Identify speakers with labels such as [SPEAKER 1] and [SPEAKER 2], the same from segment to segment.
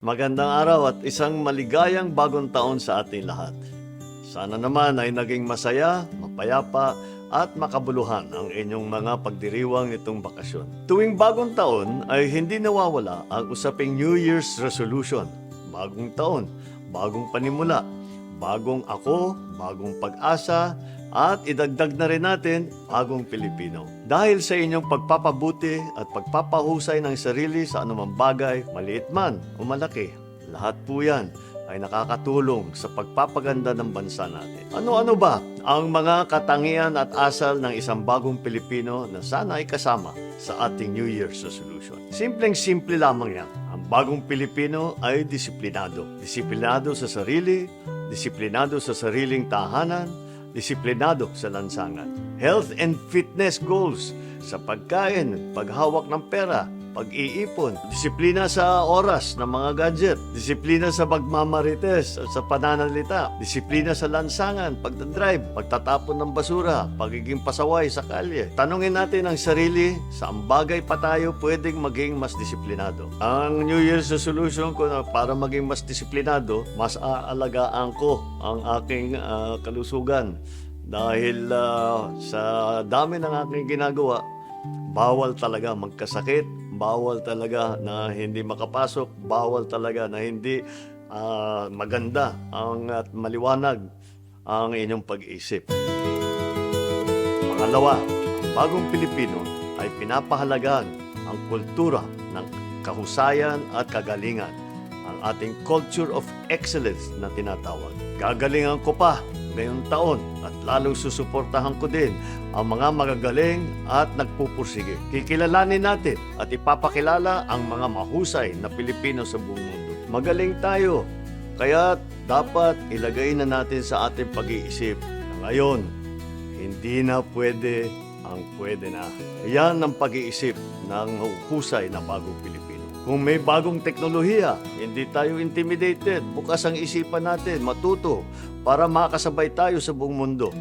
[SPEAKER 1] Magandang araw at isang maligayang bagong taon sa ating lahat. Sana naman ay naging masaya, mapayapa at makabuluhan ang inyong mga pagdiriwang nitong bakasyon. Tuwing bagong taon ay hindi nawawala ang usaping New Year's Resolution. Bagong taon, bagong panimula, bagong ako, bagong pag-asa, at idagdag na rin natin bagong Pilipino. Dahil sa inyong pagpapabuti at pagpapahusay ng sarili sa anumang bagay, maliit man o malaki, lahat po yan ay nakakatulong sa pagpapaganda ng bansa natin. Ano-ano ba ang mga katangian at asal ng isang bagong Pilipino na sana ay kasama sa ating New Year's Resolution? Simpleng-simple lamang yan. Ang bagong Pilipino ay disiplinado. Disiplinado sa sarili, disiplinado sa sariling tahanan, disiplinado sa lansangan. Health and fitness goals sa pagkain, paghawak ng pera, pag-iipon, disiplina sa oras ng mga gadget, disiplina sa pagmamarites at sa pananalita, disiplina sa lansangan, pagdadrive, pagtatapon ng basura, pagiging pasaway sa kalye. Tanungin natin ang sarili, saan bagay pa tayo pwedeng maging mas disiplinado. Ang New Year's resolution ko na para maging mas disiplinado, mas aalagaan ko ang aking kalusugan. Dahil sa dami ng aking ginagawa, bawal talaga magkasakit, bawal talaga na hindi makapasok, bawal talaga na hindi maganda at maliwanag ang inyong pag-iisip. Pangalawa, ang bagong Pilipino ay pinapahalagahan ang kultura ng kahusayan at kagalingan, ang ating culture of excellence na tinatawag. Gagalingan ko pa ngayong taon at lalong susuportahan ko din ang mga magagaling at nagpupursige. Kikilalanin natin at ipapakilala ang mga mahusay na Pilipino sa buong mundo. Magaling tayo, kaya dapat ilagay na natin sa ating pag-iisip na ngayon, hindi na pwede ang pwede na. Yan ang pag-iisip ng husay na bagong Pilipino. Kung may bagong teknolohiya, hindi tayo intimidated. Bukas ang isipan natin, matuto, para makasabay tayo sa buong mundo.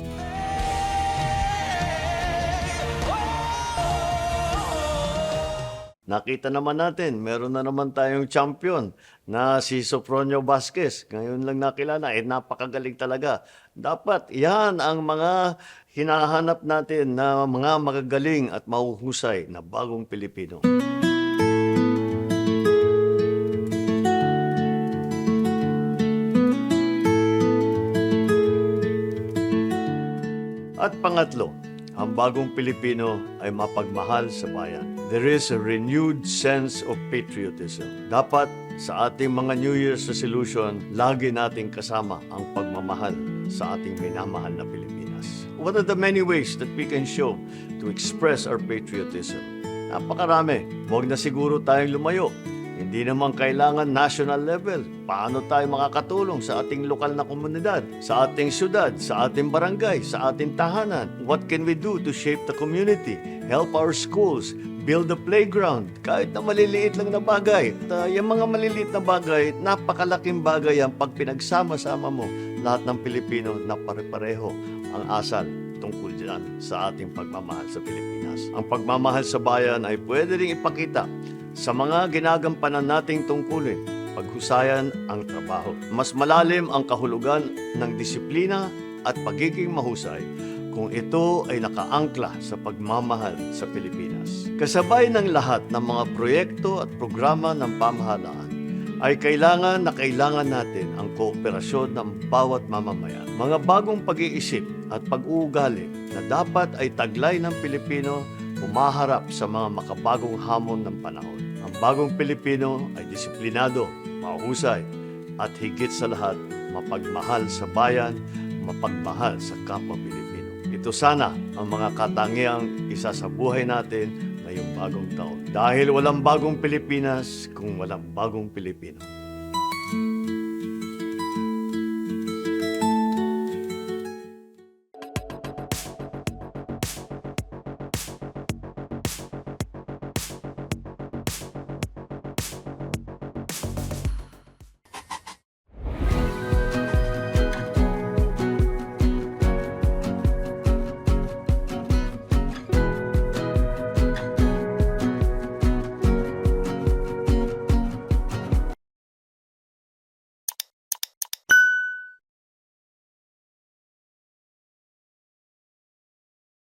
[SPEAKER 1] Nakita naman natin, meron na naman tayong champion na si Sofronio Vasquez. Ngayon lang nakilala, napakagaling talaga. Dapat yan ang mga hinahanap natin na mga magagaling at mahuhusay na bagong Pilipino. At pangatlo, ang bagong Pilipino ay mapagmahal sa bayan. There is a renewed sense of patriotism. Dapat sa ating mga New Year's resolution, lagi nating kasama ang pagmamahal sa ating minamahal na Pilipinas. What are the many ways that we can show to express our patriotism? Napakarami. Huwag na siguro tayong lumayo. Hindi naman kailangan national level. Paano tayo makakatulong sa ating lokal na komunidad, sa ating syudad, sa ating barangay, sa ating tahanan? What can we do to shape the community? Help our schools, build a playground, kahit na maliliit lang na bagay. At yung mga maliliit na bagay, napakalaking bagay yan pag pinagsama-sama mo lahat ng Pilipino na pare-pareho ang asal tungkol dyan sa ating pagmamahal sa Pilipinas. Ang pagmamahal sa bayan ay pwede rin ipakita sa mga ginagampanan nating tungkulin, paghusayan ang trabaho. Mas malalim ang kahulugan ng disiplina at pagiging mahusay kung ito ay nakaangkla sa pagmamahal sa Pilipinas. Kasabay ng lahat ng mga proyekto at programa ng pamahalaan, ay kailangan natin ang kooperasyon ng bawat mamamayan. Mga bagong pag-iisip at pag-uugali na dapat ay taglay ng Pilipino humaharap sa mga makabagong hamon ng panahon. Ang bagong Pilipino ay disiplinado, mahusay, at higit sa lahat, mapagmahal sa bayan, mapagmahal sa kapwa Pilipino. Ito sana ang mga katangiang isa sa buhay natin ngayong bagong taon. Dahil walang bagong Pilipinas kung walang bagong Pilipino.